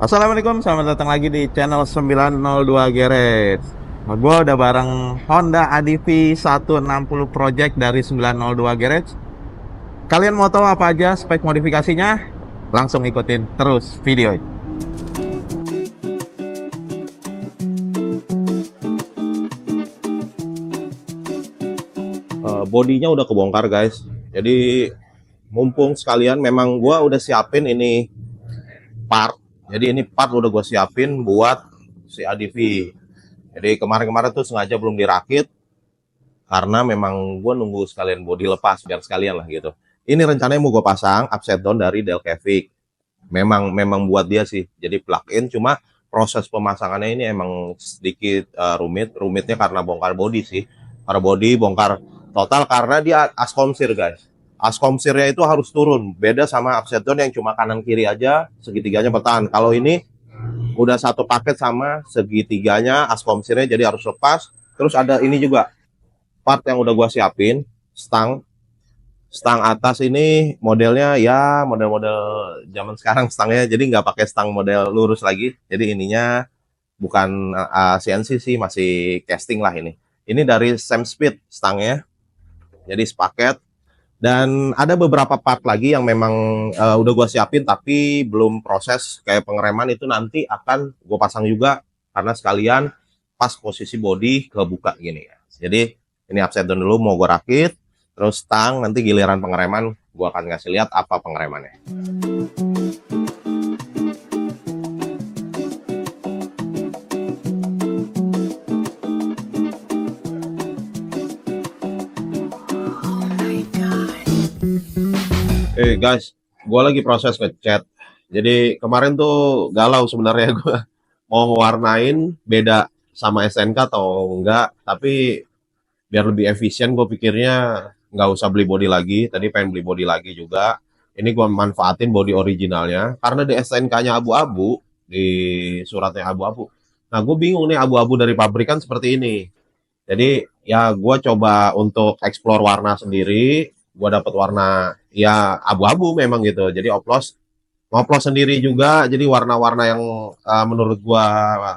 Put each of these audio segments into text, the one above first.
Assalamualaikum, selamat datang lagi di channel 902 Garage. Gue udah bareng Honda ADV 160 Project dari 902 Garage. Kalian mau tahu apa aja spek modifikasinya? Langsung ikutin terus video ini. Bodinya udah kebongkar guys. Jadi mumpung sekalian memang gue udah siapin ini part. Jadi ini part udah gue siapin buat si ADV. Jadi kemarin-kemarin tuh sengaja belum dirakit karena memang gue nunggu sekalian bodi lepas biar sekalian lah gitu. Ini rencananya mau gue pasang upside down dari Delcavic. Memang buat dia sih. Jadi plug-in, cuma proses pemasangannya ini emang sedikit rumitnya karena bongkar bodi sih. Karena bodi bongkar total karena dia askomsir guys. Askomsirnya itu harus turun. Beda sama upside down yang cuma kanan kiri aja segitiganya bertahan. Kalau ini udah satu paket sama segitiganya askomsirnya jadi harus lepas. Terus ada ini juga part yang udah gua siapin, stang atas ini modelnya ya model-model zaman sekarang stangnya, jadi nggak pakai stang model lurus lagi. Jadi ininya bukan CNC sih, masih casting lah ini. Ini dari Sam Speed stangnya. Jadi sepaket. Dan ada beberapa part lagi yang memang udah gue siapin tapi belum proses, kayak pengereman itu nanti akan gue pasang juga karena sekalian pas posisi bodi kebuka gini ya. Jadi ini upside down dulu mau gue rakit, terus stang nanti giliran pengereman gue akan ngasih lihat apa pengeremannya. Guys, gue lagi proses ngecat. Jadi kemarin tuh galau sebenarnya gue mau mewarnain beda sama SNK atau enggak. Tapi biar lebih efisien gue pikirnya nggak usah beli body lagi. Tadi pengen beli body lagi juga. Ini gue manfaatin body originalnya. Karena di SNK-nya abu-abu, di suratnya abu-abu. Nah gue bingung nih abu-abu dari pabrikan seperti ini. Jadi ya gue coba untuk explore warna sendiri. Gue dapet warna ya abu-abu memang gitu. Jadi ngoplos sendiri juga. Jadi warna-warna yang menurut gue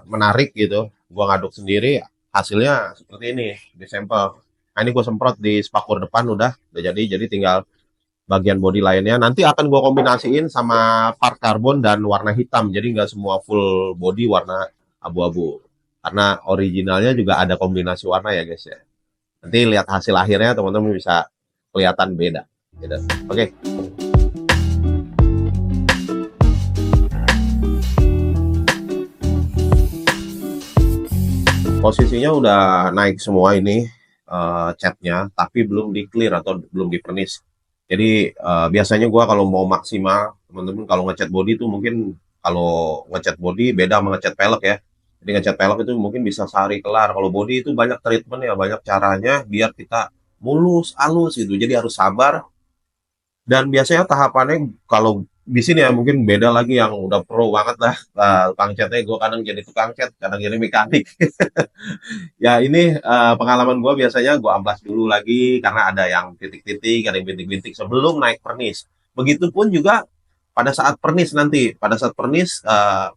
menarik gitu. Gue ngaduk sendiri. Hasilnya seperti ini di sampel. Nah ini gue semprot di spakur depan udah jadi. Jadi tinggal bagian bodi lainnya. Nanti akan gue kombinasiin sama part karbon dan warna hitam. Jadi nggak semua full body warna abu-abu. Karena originalnya juga ada kombinasi warna ya guys ya. Nanti lihat hasil akhirnya teman-teman bisa kelihatan beda gitu. Oke. Posisinya udah naik semua ini catnya, tapi belum di clear atau belum di vernish. Jadi biasanya gua kalau mau maksimal teman-teman kalau ngecat body itu mungkin kalau ngecat body beda sama ngecat pelek ya. Jadi ngecat pelek itu mungkin bisa sehari kelar. Kalau body itu banyak treatment ya, banyak caranya biar kita mulus, halus gitu. Jadi harus sabar. Dan biasanya tahapannya kalau di sini ya mungkin beda lagi yang udah pro banget lah. Tukang catnya gue kadang jadi tukang cat, kadang jadi mekanik. Ya ini pengalaman gue biasanya gue amplas dulu lagi karena ada yang titik-titik, ada yang bintik-bintik sebelum naik pernis. Begitupun juga pada saat pernis nanti, pada saat pernis,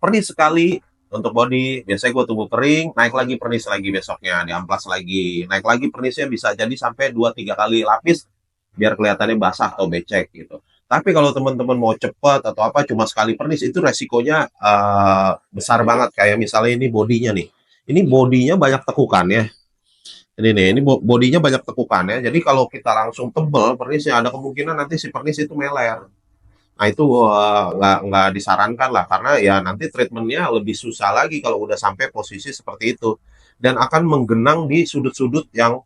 pernis sekali untuk body, biasanya gue tunggu kering, naik lagi pernis lagi besoknya, diamplas lagi, naik lagi pernisnya bisa jadi sampai 2-3 kali lapis biar kelihatannya basah atau becek gitu. Tapi kalau teman-teman mau cepat atau apa cuma sekali pernis itu resikonya besar banget. Kayak misalnya ini bodinya nih. Ini bodinya banyak tekukannya. Ini bodinya banyak tekukannya. Jadi kalau kita langsung tebel pernisnya ada kemungkinan nanti si pernis itu meler. Nah itu nggak disarankan lah karena ya nanti treatmentnya lebih susah lagi kalau udah sampai posisi seperti itu dan akan menggenang di sudut-sudut yang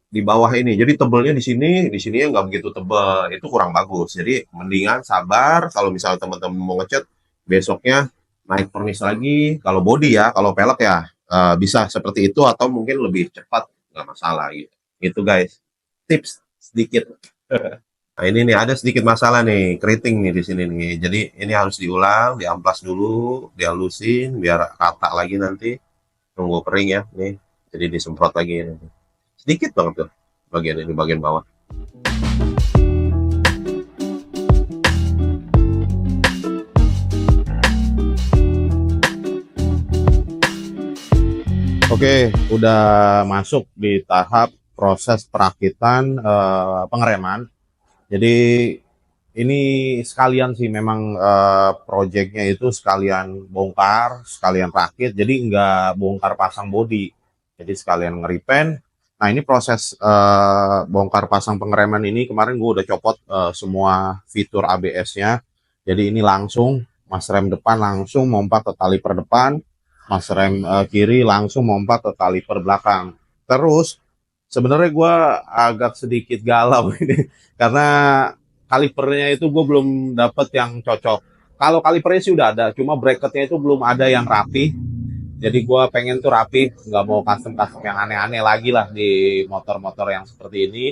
di bawah ini. Jadi tebelnya di sini ya nggak begitu tebel. Itu kurang bagus. Jadi mendingan sabar kalau misalnya teman-teman mau ngecat besoknya naik pernis lagi. Kalau body ya, kalau pelek ya bisa seperti itu atau mungkin lebih cepat nggak masalah gitu. Itu guys. Tips sedikit. Nah ini nih ada sedikit masalah nih, keriting nih di sini nih. Jadi ini harus diulang, diamplas dulu, dihalusin biar rata lagi nanti. Tunggu kering ya nih. Jadi disemprot lagi nanti. Sedikit banget tuh bagian ini, bagian bawah. Oke, udah masuk di tahap proses perakitan pengereman. Jadi ini sekalian sih memang proyeknya itu sekalian bongkar, sekalian rakit. Jadi nggak bongkar pasang bodi. Jadi sekalian ngeripen. Nah ini proses bongkar pasang pengereman ini kemarin gue udah copot semua fitur ABS-nya. Jadi ini langsung mas rem depan langsung mompa ke kaliper depan, mas rem kiri langsung mompa ke kaliper belakang. Terus sebenarnya gue agak sedikit galau ini karena kalipernya itu gue belum dapet yang cocok. Kalau kalipernya sih udah ada, cuma bracketnya itu belum ada yang rapi. Jadi gue pengen tuh rapi, nggak mau custom-custom yang aneh-aneh lagi lah di motor-motor yang seperti ini.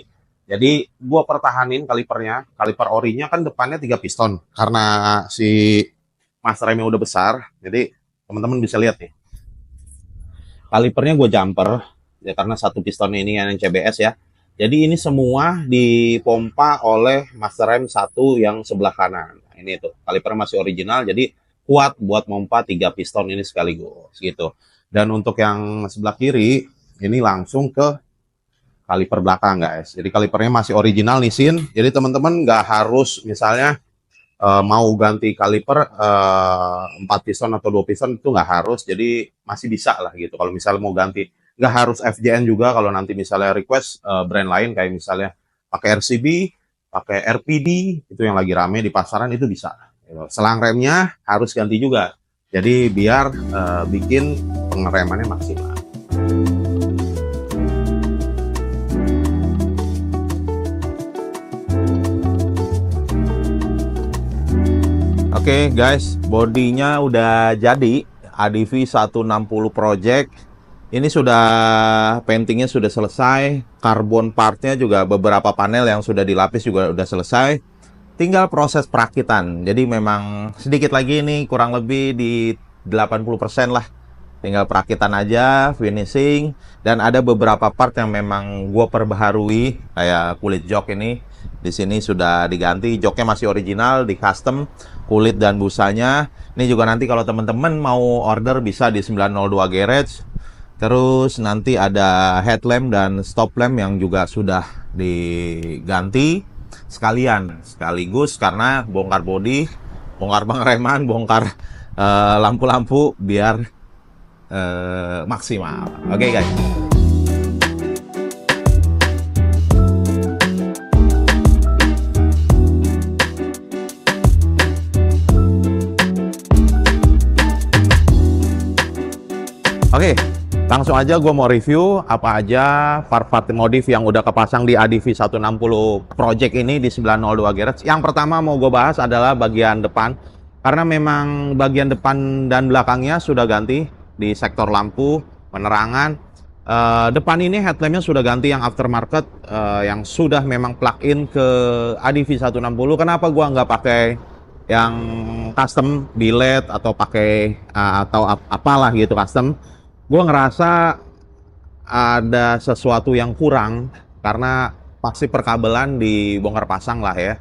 Jadi gue pertahanin kalipernya, kaliper orinya kan depannya 3 piston. Karena si mas remnya udah besar, jadi teman-teman bisa lihat nih. Kalipernya gue jumper, ya karena satu piston ini yang CBS ya. Jadi ini semua dipompa oleh master rem satu yang sebelah kanan. Nah, ini tuh kaliper masih original, jadi kuat buat mompa 3 piston ini sekaligus gitu. Dan untuk yang sebelah kiri ini langsung ke kaliper belakang guys. Jadi kalipernya masih original Nissin. Jadi teman-teman nggak harus misalnya mau ganti kaliper 4 piston atau 2 piston itu nggak harus. Jadi masih bisa lah gitu. Kalau misalnya mau ganti nggak harus FJN juga kalau nanti misalnya request brand lain kayak misalnya pakai RCB, pakai RPD itu yang lagi rame di pasaran itu bisa. Selang remnya harus ganti juga. Jadi biar bikin pengeremannya maksimal. Oke guys, bodinya udah jadi ADV 160 Project. Ini sudah paintingnya sudah selesai, karbon partnya juga beberapa panel yang sudah dilapis juga udah selesai. Tinggal proses perakitan. Jadi memang sedikit lagi nih, kurang lebih di 80% lah. Tinggal perakitan aja, finishing, dan ada beberapa part yang memang gue perbaharui, kayak kulit jok ini. Di sini sudah diganti, joknya masih original, di custom kulit dan busanya. Ini juga nanti kalau teman-teman mau order bisa di 902 Garage. Terus nanti ada headlamp dan stop lamp yang juga sudah diganti sekaligus karena bongkar bodi, bongkar pengereman, bongkar lampu-lampu biar maksimal. Oke guys. Oke, langsung aja gue mau review apa aja part-part modif yang udah kepasang di ADV 160 Project ini di 902 Garage. Yang pertama mau gue bahas adalah bagian depan. Karena memang bagian depan dan belakangnya sudah ganti di sektor lampu, penerangan. Depan ini headlampnya sudah ganti yang aftermarket, yang sudah memang plug-in ke ADV 160. Kenapa gue nggak pakai yang custom, billet atau pakai atau apalah gitu custom? Gue ngerasa ada sesuatu yang kurang karena pasti perkabelan dibongkar pasang lah ya.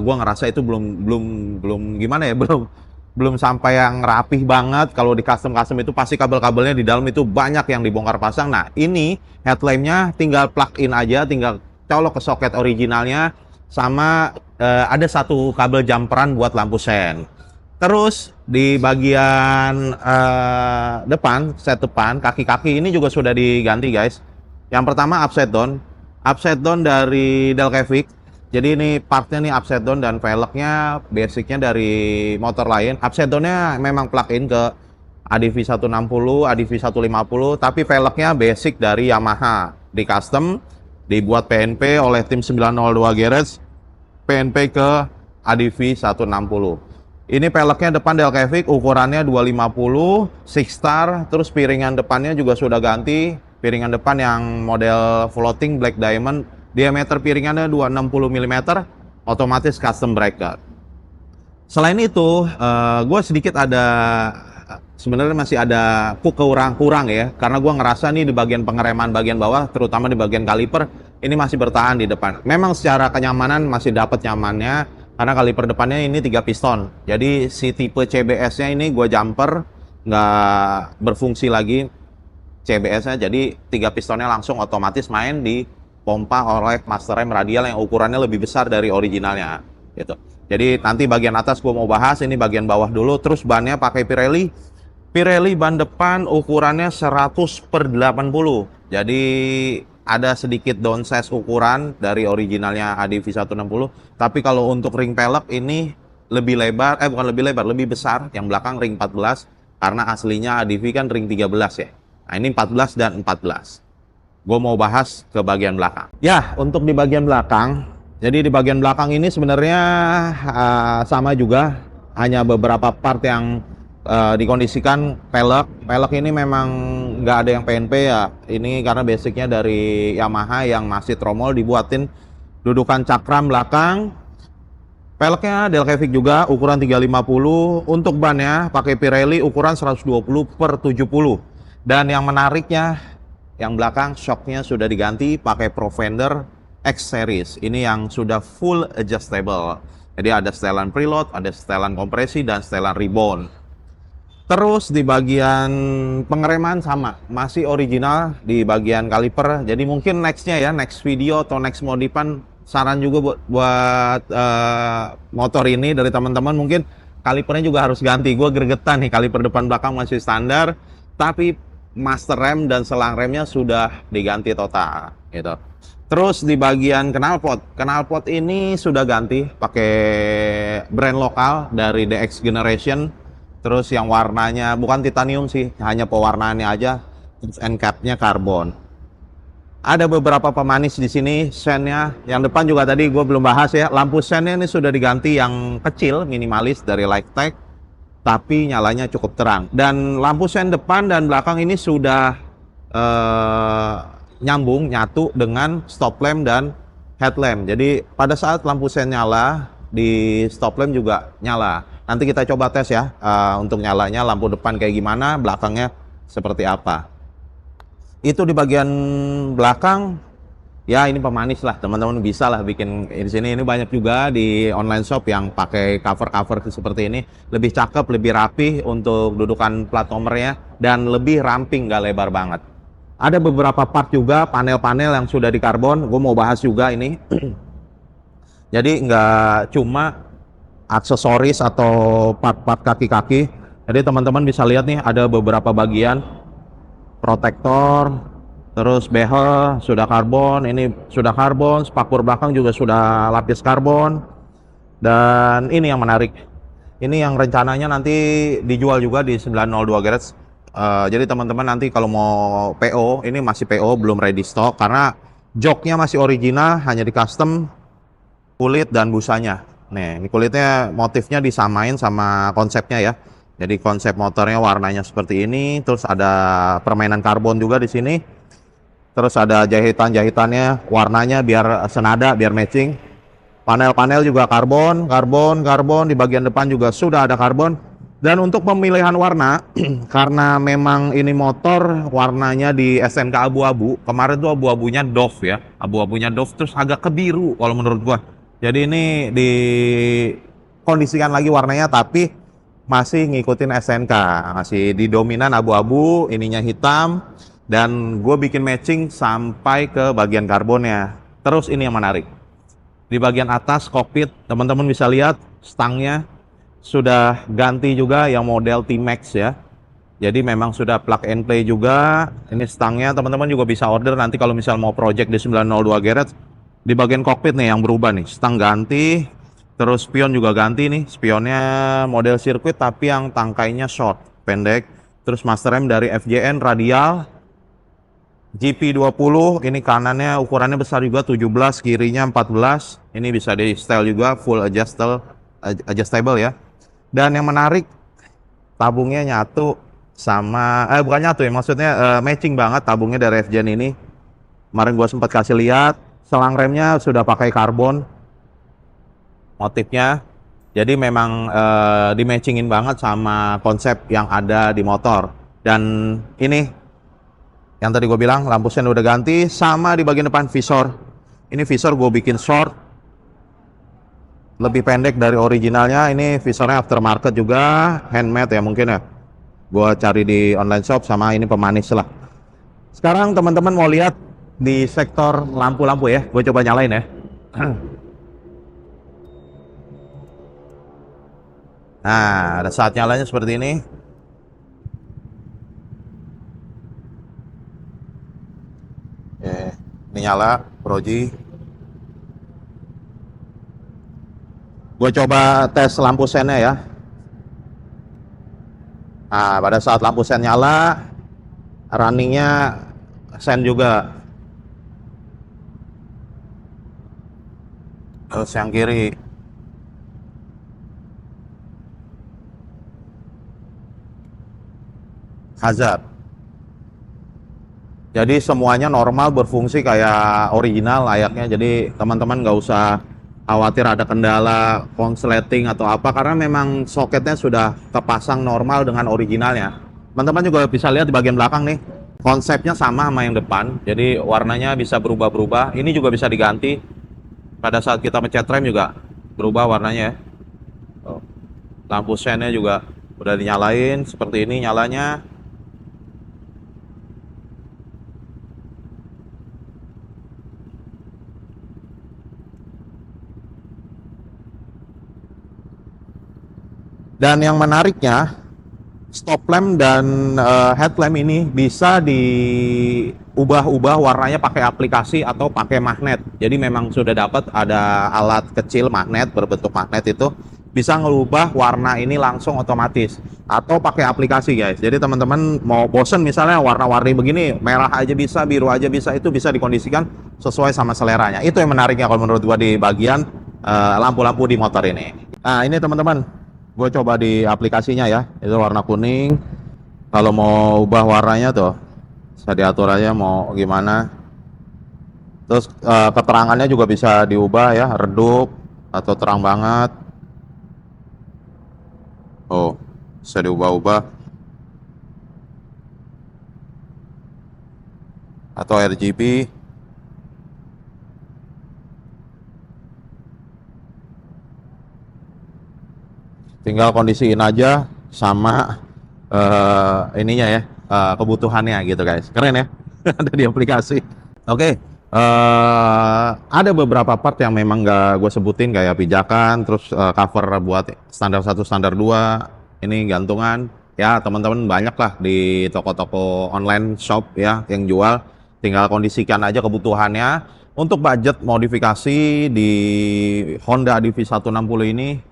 Gue ngerasa itu belum gimana ya, belum sampai yang rapih banget. Kalau di custom itu pasti kabel-kabelnya di dalam itu banyak yang dibongkar pasang. Nah ini headlampnya tinggal plug in aja, tinggal colok ke soket originalnya, sama ada satu kabel jumperan buat lampu sen. Terus di bagian depan, set depan, kaki-kaki ini juga sudah diganti guys. Yang pertama upside down dari Delcavic. Jadi ini partnya nih upside down dan velgnya basicnya dari motor lain. Upside downnya memang plug-in ke ADV 160, ADV 150, tapi velgnya basic dari Yamaha. Di custom, dibuat PNP oleh tim 902 Garage, PNP ke ADV 160. Ini peleknya depan Delcavic, ukurannya 250, six star, terus piringan depannya juga sudah ganti. Piringan depan yang model floating black diamond, diameter piringannya 260 mm, otomatis custom bracket. Selain itu, gue sedikit ada, sebenarnya masih ada kurang ya, karena gue ngerasa nih di bagian pengereman bagian bawah, terutama di bagian kaliper, ini masih bertahan di depan. Memang secara kenyamanan masih dapat nyamannya, karena kaliper depannya ini 3 piston. Jadi si tipe CBS-nya ini gue jumper, nggak berfungsi lagi. CBS-nya, jadi 3 pistonnya langsung otomatis main di pompa oleh master rem radial yang ukurannya lebih besar dari originalnya gitu. Jadi nanti bagian atas gue mau bahas, ini bagian bawah dulu. Terus bannya pakai Pirelli. Pirelli ban depan ukurannya 100/80. Jadi ada sedikit downsize ukuran dari originalnya ADV 160. Tapi kalau untuk ring pelek ini lebih lebar, bukan lebih lebar, lebih besar. Yang belakang ring 14 karena aslinya ADV kan ring 13 ya. Nah, ini 14 dan 14. Gue mau bahas ke bagian belakang. Ya, untuk di bagian belakang. Jadi di bagian belakang ini sebenarnya sama juga. Hanya beberapa part yang dikondisikan pelek. Pelek ini memang nggak ada yang PNP ya. Ini karena basicnya dari Yamaha yang masih tromol dibuatin dudukan cakram belakang. Peleknya Delcavic juga ukuran 350. Untuk bannya pakai Pirelli ukuran 120/70. Dan yang menariknya, yang belakang shocknya sudah diganti pakai Profender X Series. Ini yang sudah full adjustable. Jadi ada setelan preload, ada setelan kompresi, dan setelan rebound. Terus di bagian pengereman sama, masih original di bagian kaliper. Jadi mungkin nextnya ya, next video atau next modifan, saran juga buat motor ini dari teman-teman, mungkin kalipernya juga harus ganti. Gue gregetan nih, kaliper depan belakang masih standar, tapi master rem dan selang remnya sudah diganti total gitu. Terus di bagian knalpot ini sudah ganti pakai brand lokal dari DX Generation. Terus yang warnanya bukan titanium sih, hanya pewarnaannya aja. Terus end cap-nya karbon. Ada beberapa pemanis di sini, sennya. Yang depan juga tadi gue belum bahas ya. Lampu sennya ini sudah diganti yang kecil, minimalis dari Lightech, tapi nyalanya cukup terang. Dan lampu sen depan dan belakang ini sudah nyambung, nyatu dengan stop lamp dan headlamp. Jadi pada saat lampu sen nyala, di stop lamp juga nyala. Nanti kita coba tes ya, untuk nyalanya lampu depan kayak gimana, belakangnya seperti apa. Itu di bagian belakang, ya ini pemanis lah, teman-teman bisa lah bikin di sini. Ini banyak juga di online shop yang pakai cover seperti ini, lebih cakep, lebih rapi untuk dudukan plat nomornya, dan lebih ramping, nggak lebar banget. Ada beberapa part juga panel-panel yang sudah di karbon, gue mau bahas juga ini. Jadi nggak cuma aksesoris atau part-part kaki-kaki. Jadi teman-teman bisa lihat nih, ada beberapa bagian protektor, terus behel sudah karbon, ini sudah karbon, spakbor belakang juga sudah lapis karbon. Dan ini yang menarik, ini yang rencananya nanti dijual juga di 902 Garage. Jadi teman-teman nanti kalau mau PO, ini masih PO, belum ready stock karena joknya masih original, hanya di custom kulit dan busanya. Nih, ini kulitnya motifnya disamain sama konsepnya ya. Jadi konsep motornya warnanya seperti ini, terus ada permainan karbon juga di sini. Terus ada jahitan-jahitannya, warnanya biar senada, biar matching. Panel-panel juga karbon, di bagian depan juga sudah ada karbon. Dan untuk pemilihan warna, karena memang ini motor warnanya di SNK abu-abu. Kemarin tuh abu-abunya Dove ya, abu-abunya Dove, terus agak ke biru kalau menurut gua. Jadi ini dikondisikan lagi warnanya, tapi masih ngikutin SNK, masih di dominan abu-abu, ininya hitam, dan gue bikin matching sampai ke bagian karbonnya. Terus ini yang menarik, di bagian atas kokpit teman-teman bisa lihat stangnya sudah ganti juga yang model T-Max ya. Jadi memang sudah plug and play juga. Ini stangnya teman-teman juga bisa order nanti kalau misal mau project di 902 Garage. Di bagian kokpit nih yang berubah nih, stang ganti. Terus spion juga ganti nih, spionnya model sirkuit tapi yang tangkainya short, pendek. Terus master rem dari FJN radial GP20, ini kanannya ukurannya besar juga 17, kirinya 14. Ini bisa di style juga, full adjustable ya. Dan yang menarik, tabungnya nyatu sama, bukan nyatu ya, maksudnya matching banget tabungnya dari FJN ini. Kemarin gua sempat kasih lihat, selang remnya sudah pakai karbon motifnya, jadi memang di-matchingin banget sama konsep yang ada di motor. Dan ini yang tadi gue bilang, lampu sen udah ganti, sama di bagian depan visor. Ini visor gue bikin short, lebih pendek dari originalnya. Ini visornya aftermarket juga, handmade ya mungkin ya, gue cari di online shop. Sama ini pemanis lah. Sekarang teman-teman mau lihat di sektor lampu-lampu ya. Gue coba nyalain ya. Nah, ada saat nyalanya seperti ini. Oke, ini nyala, Proji. Gue coba tes lampu sennya ya. Nah, pada saat lampu sen nyala, runningnya sen juga. Terus yang kiri. Hazard. Jadi semuanya normal, berfungsi kayak original layaknya. Jadi teman-teman nggak usah khawatir ada kendala konsleting atau apa, karena memang soketnya sudah terpasang normal dengan originalnya. Teman-teman juga bisa lihat di bagian belakang nih, konsepnya sama sama yang depan. Jadi warnanya bisa berubah-berubah. Ini juga bisa diganti pada saat kita pencet rem, juga berubah warnanya ya. Lampu sennya juga udah dinyalain seperti ini nyalanya. Dan yang menariknya, stop lamp dan headlamp ini bisa diubah-ubah warnanya pakai aplikasi atau pakai magnet. Jadi memang sudah dapat ada alat kecil magnet berbentuk magnet, itu bisa ngerubah warna ini langsung otomatis atau pakai aplikasi guys. Jadi teman-teman mau bosen misalnya warna-warni begini, merah aja bisa, biru aja bisa, itu bisa dikondisikan sesuai sama seleranya. Itu yang menariknya kalau menurut gua di bagian lampu-lampu di motor ini. Nah ini teman-teman, gue coba di aplikasinya ya, itu warna kuning. Kalau mau ubah warnanya tuh bisa diatur aja mau gimana. Terus keterangannya juga bisa diubah ya, redup atau terang banget. Oh, bisa diubah-ubah. Atau RGB. Tinggal kondisiin aja sama ininya ya, kebutuhannya gitu guys. Keren ya. Ada di aplikasi. Oke, ada beberapa part yang memang nggak gue sebutin, kayak pijakan, terus cover buat standar 1 standar 2, ini gantungan ya. Teman-teman banyak lah di toko-toko online shop ya yang jual. Tinggal kondisikan aja kebutuhannya. Untuk budget modifikasi di Honda ADV 160 ini,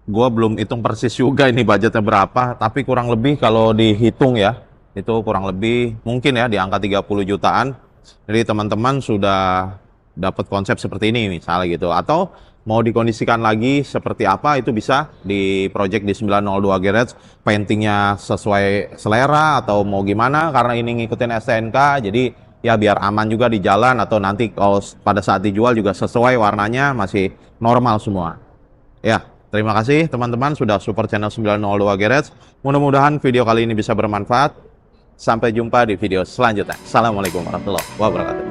gue belum hitung persis juga ini budgetnya berapa, tapi kurang lebih kalau dihitung ya, itu kurang lebih mungkin ya di angka 30 jutaan. Jadi teman-teman sudah dapat konsep seperti ini misalnya gitu, atau mau dikondisikan lagi seperti apa, itu bisa di project di 902 Garage, paintingnya sesuai selera atau mau gimana, karena ini ngikutin STNK, jadi ya biar aman juga di jalan, atau nanti kalau pada saat dijual juga sesuai warnanya, masih normal semua ya. Terima kasih teman-teman sudah support channel 902 Garage. Mudah-mudahan video kali ini bisa bermanfaat. Sampai jumpa di video selanjutnya. Assalamualaikum warahmatullahi wabarakatuh.